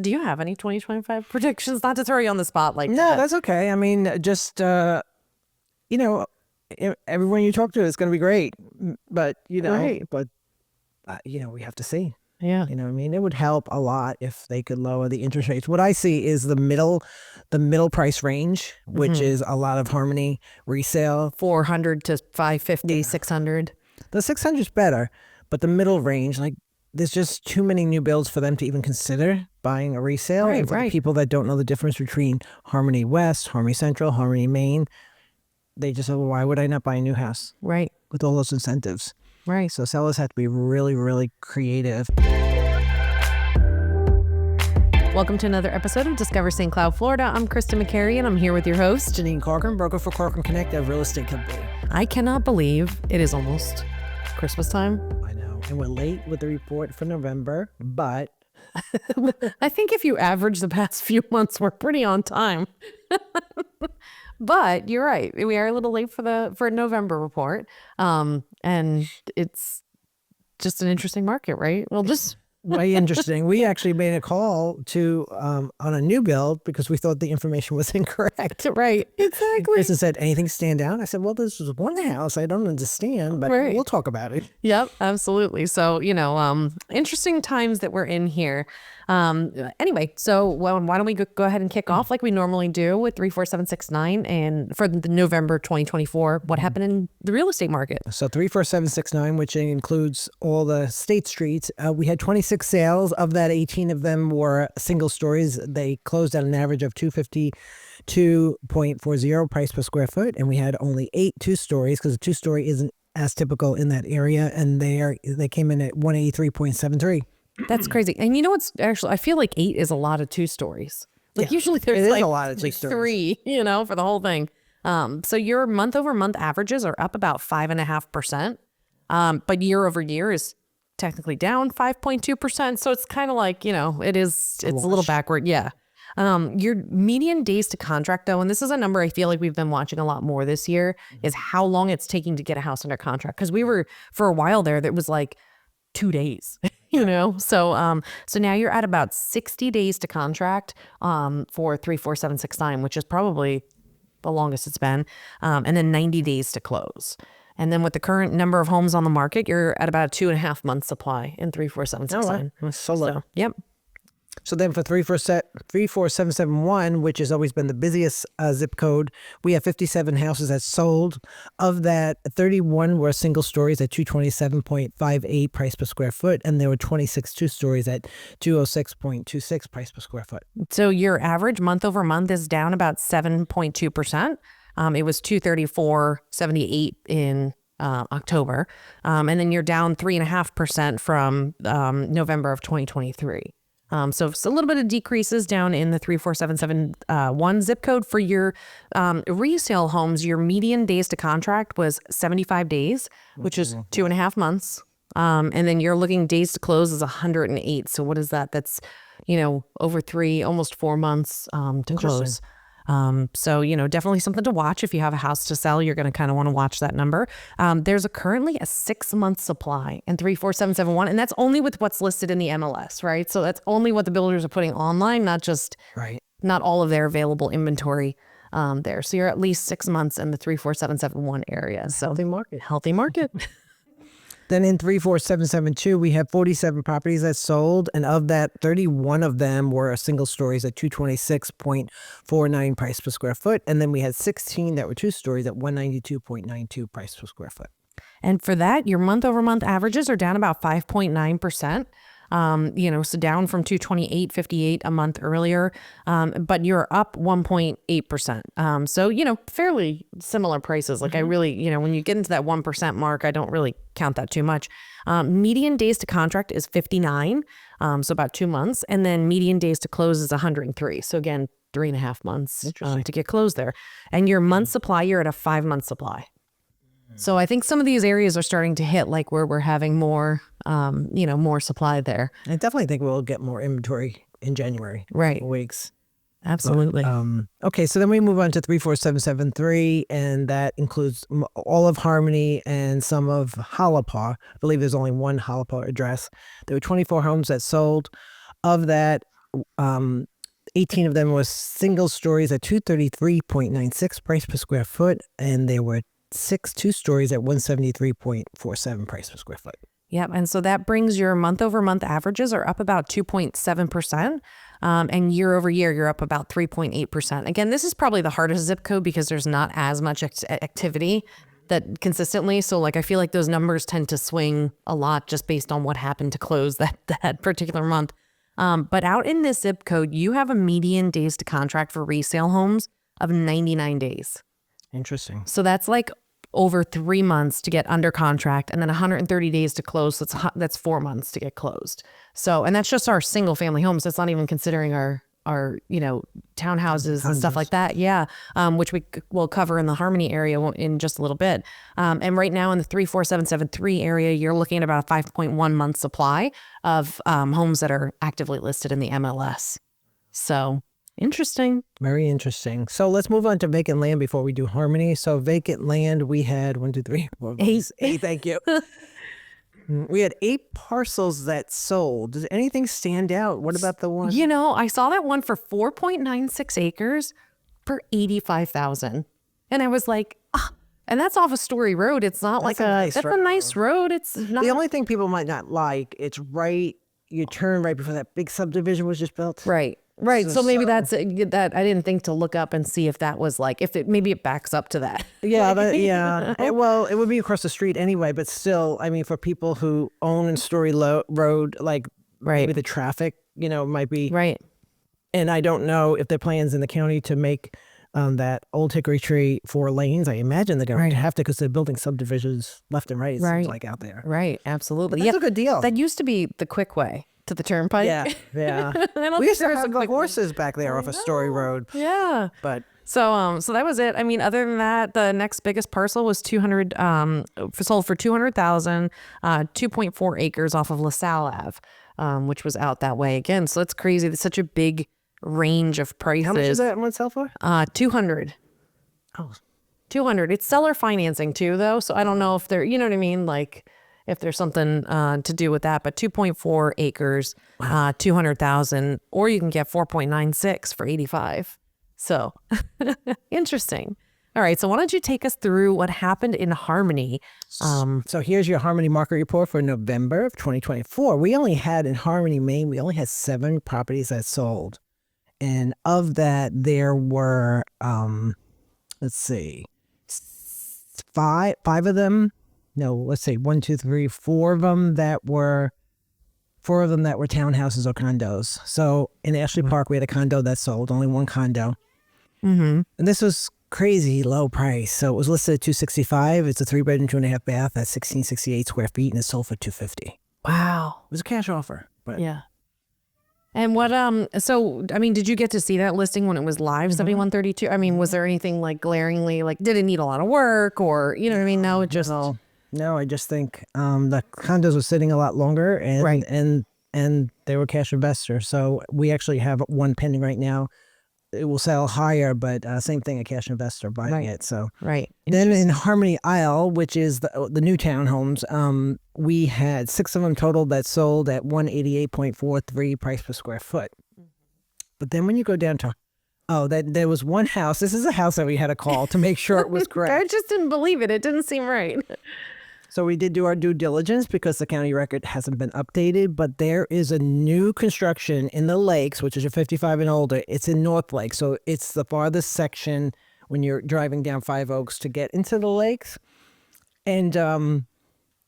Do you have any 2025 predictions? Not to throw you on the spot like No, that. that's okay. I mean, just, everyone you talk to is going to be great. But, Right. we have to see. Yeah. You know what I mean? It would help a lot if they could lower the interest rates. What I see is the middle price range, which is a lot of Harmony resale. 400 to 550, 600. The 600 is better, but the middle range, like there's just too many new builds for them to even consider buying a resale. Right, And for the right. people that don't know the difference between Harmony West, Harmony Central, Harmony Main, they just say, well, why would I not buy a new house Right. with all those incentives? Right. So sellers have to be really, really creative. Welcome to another episode of Discover St. Cloud, Florida. I'm Kristin Macari, and I'm here with your host, Jeanine Corcoran, broker for Corcoran Connect, a real estate company. I cannot believe it is almost Christmas time. I know. And we're late with the report for November, but I think if you average the past few months, we're pretty on time. But you're right. We are a little late for November report. And it's just an interesting market, right? Well, just way interesting. We actually made a call to on a new build because we thought the information was incorrect. right. Exactly. Kristen said, anything stand out? I said, well, this was one house. I don't understand, but Right. we'll talk about it. Yep, absolutely. So, interesting times that we're in here. Anyway, so why don't we go ahead and kick off like we normally do with 34769 and for the November 2024, what happened in the real estate market? So 34769, which includes all the state streets, we had 26 sales. Of that, 18 of them were single stories. They closed at an average of 252.40 price per square foot, and we had only 8 two-stories because a two-story isn't as typical in that area, and they came in at 183.73. That's crazy. And you know what's actually, I feel like 8 is a lot of two stories. Like usually there's It is like a lot of two stories. 3, for the whole thing. So your month over month averages are up about 5.5%. But year over year is technically down 5.2%. So it's kind of like, it's a little backward. Yeah. Your median days to contract though, and this is a number I feel like we've been watching a lot more this year, is how long it's taking to get a house under contract. Cause we were, for a while there, that was like 2 days, So now you're at about 60 days to contract, for 34769, which is probably the longest it's been. And then 90 days to close. And then with the current number of homes on the market, you're at about a 2.5 month supply in 34769. Oh, wow. So low. Yep. So then for 34771, which has always been the busiest zip code, we have 57 houses that sold. Of that, 31 were single stories at 227.58 price per square foot, and there were 26 two stories at 206.26 price per square foot. So your average month over month is down about 7.2%. It was 234.78 in October, and then you're down 3.5% from November of 2023. So it's a little bit of decreases down in the 34771 zip code. For your resale homes, your median days to contract was 75 days, which is 2.5 months. And then you're looking days to close is 108. So what is that? That's, over 3, almost 4 months to close. So, definitely something to watch. If you have a house to sell, you're going to kind of want to watch that number. There's currently a 6-month supply in 34771, and that's only with what's listed in the MLS, right? So that's only what the builders are putting online, not all of their available inventory there. So you're at least 6 months in the 34771 area. So healthy market. Then in 34772, we have 47 properties that sold, and of that, 31 of them were single stories at 226.49 price per square foot, and then we had 16 that were two stories at 192.92 price per square foot. And for that, your month over month averages are down about 5.9%. So down from 228.58 a month earlier, but you're up 1.8%. So, fairly similar prices. Like I really, when you get into that 1% mark, I don't really count that too much. Median days to contract is 59, so about 2 months. And then median days to close is 103. So again, 3.5 months to get closed there. And your month supply, you're at a 5-month supply. So I think some of these areas are starting to hit like where we're having more, more supply there. I definitely think we'll get more inventory in January. Right. Weeks. Absolutely. Okay, so then we move on to 34773, and that includes all of Harmony and some of Halapaw. I believe there's only one Halapaw address. There were 24 homes that sold. Of that, 18 of them was single stories at 233.96 price per square foot, and there were 6 two-stories at 173.47 price per square foot. Yep. And so that brings your month over month averages are up about 2.7%. And year over year, you're up about 3.8%. Again, this is probably the hardest zip code because there's not as much activity that consistently. So like, I feel like those numbers tend to swing a lot just based on what happened to close that particular month. But out in this zip code, you have a median days to contract for resale homes of 99 days. Interesting. So that's like over 3 months to get under contract and then 130 days to close. So that's 4 months to get closed. So, and that's just our single family homes. That's not even considering our townhouses and stuff like that. Yeah. Which we will cover in the Harmony area in just a little bit. And right now in the 34773 area, you're looking at about a 5.1 month supply of homes that are actively listed in the MLS. So interesting. Very interesting. So let's move on to vacant land before we do Harmony. So vacant land, we had 1, 2, 3, 4, 5, 8. Thank you. We had 8 parcels that sold. Does anything stand out? What about the one? You know, I saw that one for 4.96 acres for $85,000. And I was like, and that's off a Story Road. It's not that's a nice road. It's not. The only thing people might not like, it's right, you turn right before that big subdivision was just built. Right. Right. So maybe that's that. I didn't think to look up and see if that was like, maybe it backs up to that. Yeah. Yeah. Well, it would be across the street anyway, but still, I mean, for people who own in Story Road, like maybe the traffic, might be. Right. And I don't know if there are plans in the county to make that Old Hickory Tree 4 lanes. I imagine they're going to have to because they're building subdivisions left and right. It seems like out there. Right. Absolutely. That's a good deal. That used to be the quick way to the turnpike. Yeah. We used to have the horses back there off a Story Road. Yeah. But so that was it. I mean, other than that, the next biggest parcel was 200 sold for $200,000, 2.4 acres off of LaSalle Ave, which was out that way again. So it's crazy. It's such a big range of prices. How much is that one sell for? 200. Oh, 200. It's seller financing too, though. So I don't know if they're, you know what I mean, like if there's something to do with that. But 2.4 acres, 200,000, or you can get 4.96 for 85. So interesting. All right. So why don't you take us through what happened in Harmony? So here's your Harmony market report for November of 2024. We only had in Harmony, Maine, we only had 7 properties that sold. And of that, there were, let's see, 5 of them. No, let's say 1, 2, 3, 4 of them that were townhouses or condos. So in Ashley Park, we had a condo that sold, only 1 condo. Mm-hmm. And this was crazy low price. So it was listed at $265. It's a 3-bedroom, 2.5 bath at 1,668 square feet, and it sold for $250. Wow. It was a cash offer. But yeah. And what, so, I mean, did you get to see that listing when it was live, 7132? I mean, was there anything like glaringly, like, did it need a lot of work or, you know what I mean? No, it just. No, I just think the condos were sitting a lot longer and they were cash investors. So we actually have one pending right now. It will sell higher, but same thing, a cash investor buying it. So then in Harmony Isle, which is the new townhomes, we had 6 of them total that sold at $188.43 price per square foot. But then when you go down to there was one house. This is a house that we had to call to make sure it was correct. I just didn't believe it. It didn't seem right. So we did do our due diligence because the county record hasn't been updated, but there is a new construction in the lakes, which is a 55 and older. It's in North Lake. So it's the farthest section when you're driving down 5 Oaks to get into the lakes. And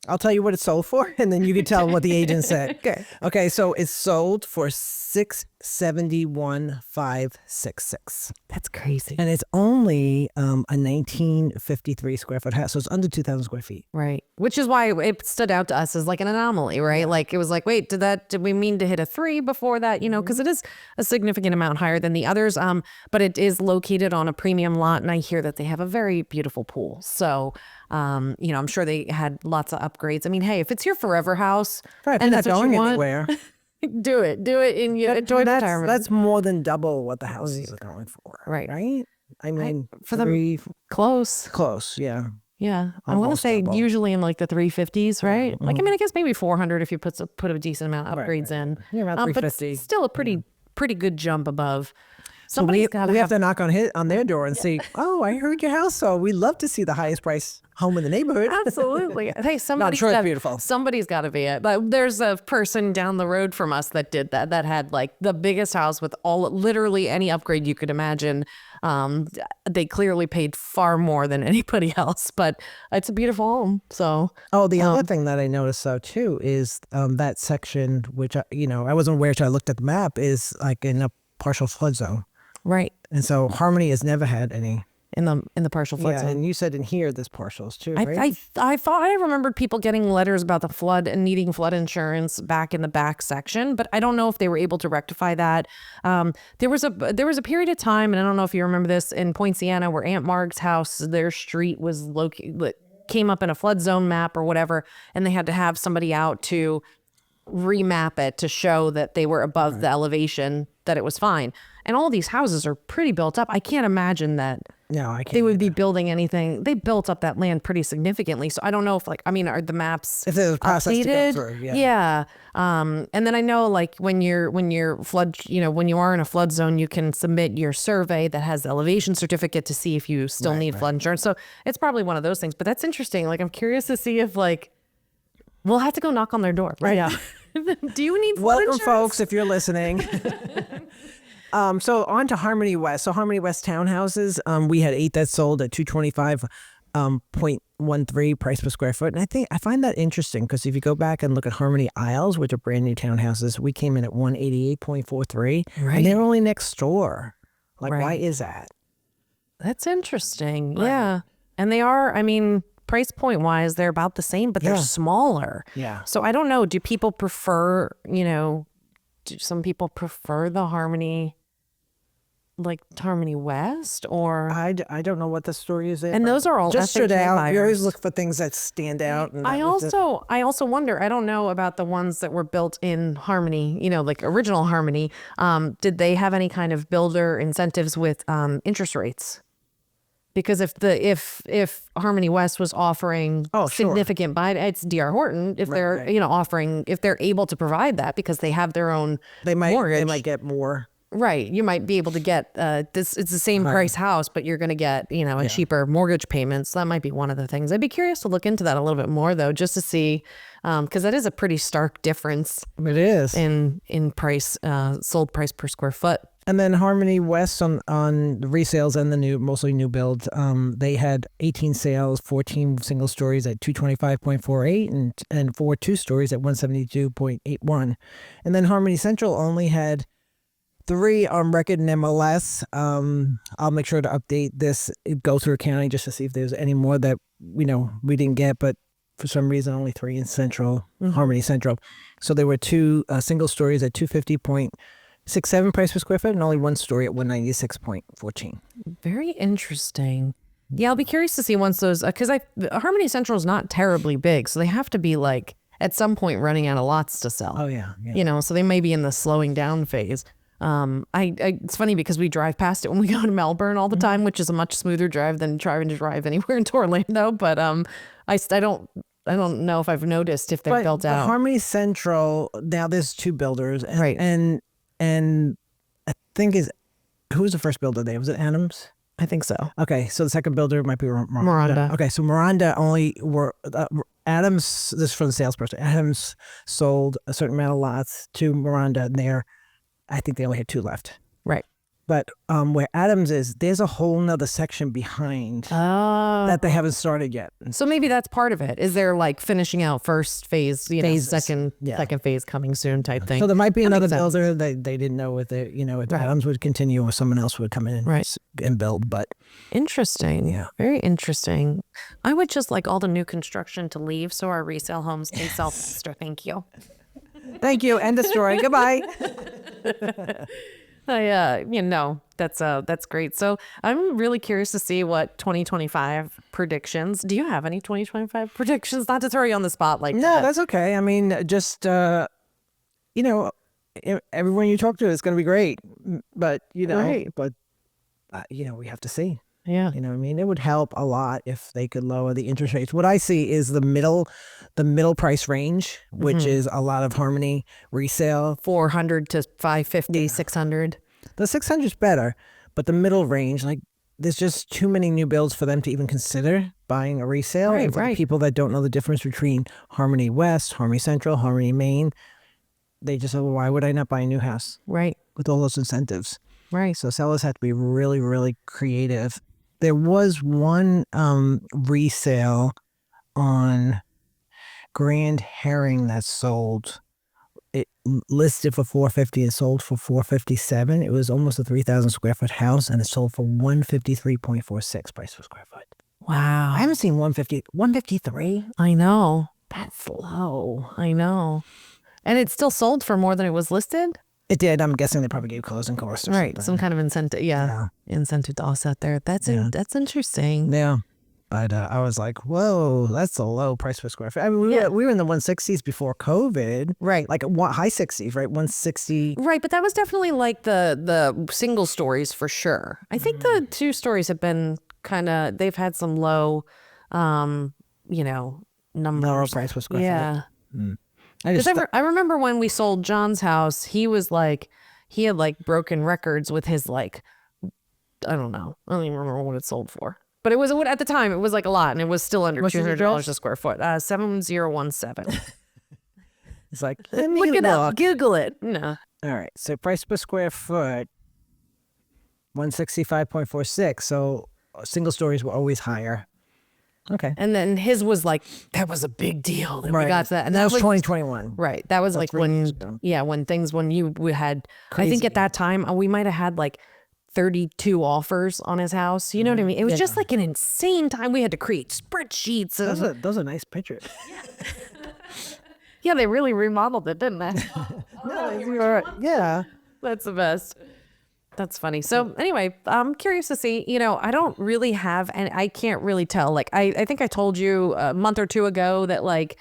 I'll tell you what it sold for, and then you can tell what the agent said. Okay, so it's sold for $671,566. That's crazy. And it's only a 1953 square foot house, so it's under 2,000 square feet. Right, which is why it stood out to us as like an anomaly, right? Yeah. Like it was like, wait, did we mean to hit a 3 before that? You know, because it is a significant amount higher than the others. But it is located on a premium lot, and I hear that they have a very beautiful pool. So. You know, I'm sure they had lots of upgrades. I mean, hey, if it's your forever house and that's what you want, anywhere. do it and you enjoy retirement. That's more than double what the houses are going for. Right. I mean, for the close, yeah. Yeah, I want to say double. Usually in like the 350s, right? Like, I mean, I guess maybe 400 if you put a decent amount of upgrades in. Yeah, about 350. But still a pretty pretty good jump above. So we have to knock on their door and say, "Oh, I heard your house, so we love to see the highest price home in the neighborhood." Absolutely. Hey, I'm sure it's beautiful. Somebody's got to be it. But there's a person down the road from us that did that had like the biggest house with literally any upgrade you could imagine. They clearly paid far more than anybody else, but it's a beautiful home. So, the other thing that I noticed though too is that section, which I wasn't aware until I looked at the map, is like in a partial flood zone. Right. And so Harmony has never had any in the partial flood zone. And you said in here there's partials too, right? I thought I remembered people getting letters about the flood and needing flood insurance back in the back section, but I don't know if they were able to rectify that. There was a period of time, and I don't know if you remember this, in Point Siena where Aunt Marg's house, their street was came up in a flood zone map or whatever, and they had to have somebody out to remap it to show that they were above the elevation, that it was fine. And all these houses are pretty built up. I can't imagine that they would be building anything. They built up that land pretty significantly. So I don't know if are the maps if there's a process updated? To go through? Yeah. And then I know when you're flood, when you are in a flood zone, you can submit your survey that has the elevation certificate to see if you still need flood insurance. So it's probably one of those things. But that's interesting. I'm curious to see if we'll have to go knock on their door. Right. Yeah. Do you need flood Welcome, insurance? folks, if you're listening. So on to Harmony West. So Harmony West townhouses, we had 8 that sold at 225.13 price per square foot. And I find that interesting because if you go back and look at Harmony Isles, which are brand new townhouses, we came in at 188.43. Right. And they're only next door. Why is that? That's interesting. Right. Yeah. And they are, price point wise, they're about the same, but they're smaller. Yeah. So I don't know. Do people prefer, do some people prefer the Harmony, Harmony West, or? I don't know what the story is there. And those are all just stood out. Buyers. You always look for things that stand out. And I also wonder, I don't know about the ones that were built in Harmony, original Harmony. Did they have any kind of builder incentives with interest rates? Because if Harmony West was offering significant buy, it's D.R. Horton. If they're offering, if they're able to provide that because they have their own mortgage, they might get more. Right, you might be able to get this. It's the same price house, but you're going to get a cheaper mortgage payment. So that might be one of the things. I'd be curious to look into that a little bit more though, just to see, because that is a pretty stark difference. It is in price, sold price per square foot. And then Harmony West on the resales and the mostly new builds, they had 18 sales, 14 single stories at 225.48 and 4 two-stories at 172.81. And then Harmony Central only had 3 on record in MLS. I'll make sure to update this, go through accounting just to see if there's any more that we didn't get, but for some reason only 3 in Central, Harmony Central. So there were 2 single stories at 250.67 price per square foot and only 1 story at 196.14. Very interesting. Yeah, I'll be curious to see once those, because Harmony Central is not terribly big, so they have to be at some point running out of lots to sell. Oh yeah. So they may be in the slowing down phase. It's funny because we drive past it when we go to Melbourne all the time, which is a much smoother drive than trying to drive anywhere into Orlando. But I don't know if I've noticed if they're built out. Harmony Central, now there's 2 builders, right? And I think who's the first builder there? Was it Adams? I think so. Okay, so the second builder might be Miranda. Okay, so Miranda only were Adams. This is from the salesperson. Adams sold a certain amount of lots to Miranda, and I think they only had 2 left. Right. But where Adams is, there's a whole nother section behind that they haven't started yet. So maybe that's part of it. Is there finishing out first phase, second phase coming soon type thing? So there might be another builder that they didn't know if Adams would continue or someone else would come in and build. But interesting. Yeah. Very interesting. I would just like all the new construction to leave so our resale homes can sell faster. Thank you. Thank you. End of story. Goodbye. That's great. So I'm really curious to see what 2025 predictions. Do you have any 2025 predictions? Not to throw you on the spot that. No, that's okay. Just everyone you talk to is going to be great, but right. we have to see. Yeah. You know what I mean? It would help a lot if they could lower the interest rates. What I see is the middle price range, which is a lot of Harmony resale. 400 to 550, 600. The 600 is better, but the middle range, like there's just too many new builds for them to even consider buying a resale. Right, And for the right. people that don't know the difference between Harmony West, Harmony Central, Harmony Main, they just say, well, why would I not buy a new house Right. with all those incentives? Right. So sellers have to be really, really creative. There was one resale on Grand Herring that sold. It listed for 450 and sold for 457. It was almost a 3,000 square foot house, and it sold for 153.46 price per square foot. Wow. I haven't seen 153. I know. That's low. I know. And it still sold for more than it was listed? It did. I'm guessing they probably gave closing costs or Right. something. Some kind of incentive. Yeah. Incentive to offset there. That's interesting. Yeah. But I was like, whoa, that's a low price per square foot. I mean, we were in the 160s before COVID. Right. Like high 60s, right? 160. Right, but that was definitely like the single stories for sure. I think the 2 stories have been kind of, they've had some low, numbers. Lower price per square Yeah. foot. I remember when we sold John's house, he was like, he had like broken records with his like, I don't know. I don't even remember what it sold for. But it was, at the time, it was like a lot, and it was still under $200 a square foot. 7017. It's like, Look it up. Google it. No. All right. So price per square foot, 165.46. So single stories were always higher. Okay. And then his was like, that was a big deal. And we got to that. And that was 2021. Right. That was like when, we had, I think at that time, we might have had like 32 offers on his house. You know what I mean? It was just like an insane time. We had to create spreadsheets. Those are nice pictures. Yeah, they really remodeled it, didn't they? Yeah. That's the best. That's funny. So anyway, I'm curious to see, I don't really have, and I can't really tell. Like, I think I told you a month or 2 ago that like,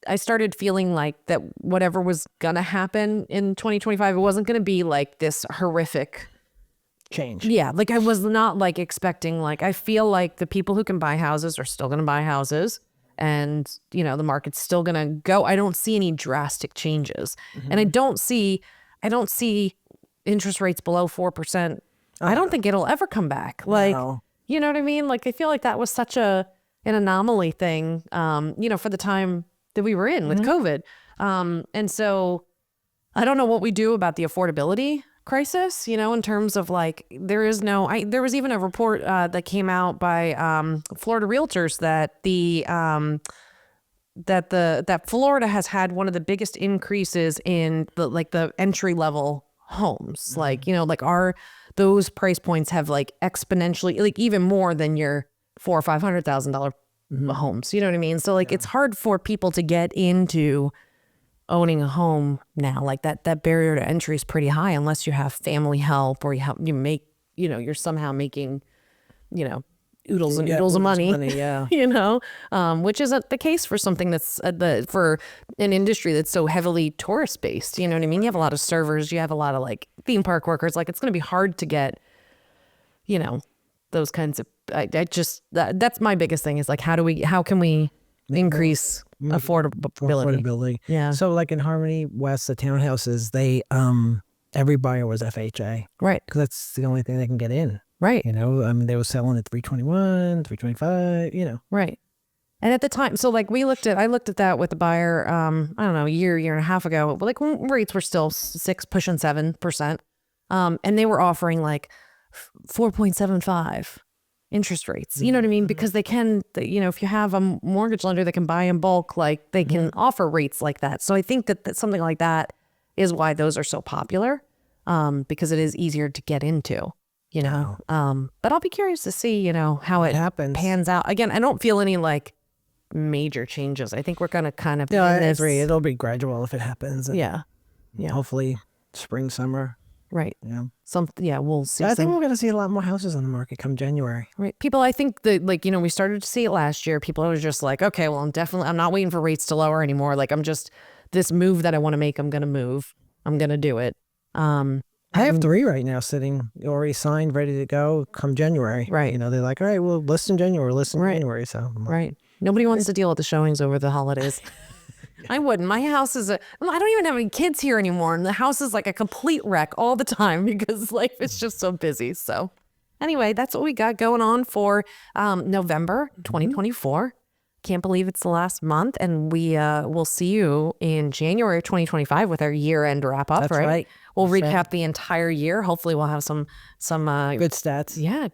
I started feeling like that whatever was going to happen in 2025, it wasn't going to be like this horrific change. Yeah. Like I was not like expecting, like, I feel like the people who can buy houses are still going to buy houses. And, the market's still going to go. I don't see any drastic changes. And I don't see interest rates below 4%. I don't think it'll ever come back. Like, you know what I mean? Like, I feel like that was such an anomaly thing, for the time that we were in with COVID. And so I don't know what we do about the affordability crisis, in terms of like, there was even a report that came out by Florida Realtors that that Florida has had one of the biggest increases in the entry level homes. Like, those price points have like exponentially, like even more than your $400,000 or $500,000 homes. You know what I mean? So like, it's hard for people to get into owning a home now. Like that barrier to entry is pretty high unless you have family help or you're somehow making, oodles and oodles of money, which isn't the case for something that's for an industry that's so heavily tourist based. You know what I mean? You have a lot of servers, you have a lot of like theme park workers. Like, it's going to be hard to get, those kinds of, that's my biggest thing is like, how can we increase affordability? Yeah. So like in Harmony West, the townhouses, they every buyer was FHA. Right. Because that's the only thing they can get in. Right. I mean, they were selling at 321, 325, Right. And at the time, so like I looked at that with the buyer, I don't know, a year and a half ago, but like when rates were still 6 pushing 7%. And they were offering like 4.75 interest rates. You know what I mean? Because they can, if you have a mortgage lender that can buy in bulk, like they can offer rates like that. So I think that something like that is why those are so popular, because it is easier to get into, but I'll be curious to see, how it happens, pans out. Again, I don't feel any like major changes. I think we're going to kind of, I agree. It'll be gradual if it happens. And yeah. Hopefully spring, summer. Right. Yeah. We'll see. I think we're going to see a lot more houses on the market come January. Right. People, I think that we started to see it last year. People are just like, okay, well, I'm not waiting for rates to lower anymore. Like, this move that I want to make, I'm going to move. I'm going to do it. I have 3 right now sitting, already signed, ready to go come January. Right. They're like, all right, well, list in January, list in Right. January. So I'm like, Right. Nobody wants to deal with the showings over the holidays. I wouldn't. My house is I don't even have any kids here anymore. And the house is like a complete wreck all the time because life is just so busy. So anyway, that's what we got going on for November 2024. Can't believe it's the last month. And we will see you in January of 2025 with our year-end wrap-up, That's right? right. We'll That's recap right. the entire year. Hopefully we'll have some Good stats. yeah,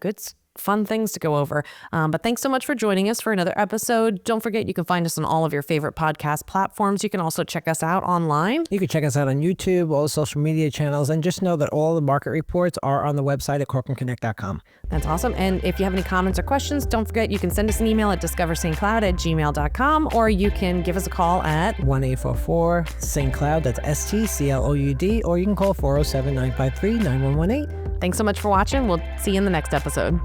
fun things to go over. But thanks so much for joining us for another episode. Don't forget, you can find us on all of your favorite podcast platforms. You can also check us out online. You can check us out on YouTube, all the social media channels, and just know that all the market reports are on the website at corcoranconnect.com. That's awesome. And if you have any comments or questions, don't forget, you can send us an email at discoverstcloud@gmail.com, or you can give us a call at 1-844-St. Cloud, that's STCLOUD, or you can call 407-953-9118. Thanks so much for watching. We'll see you in the next episode.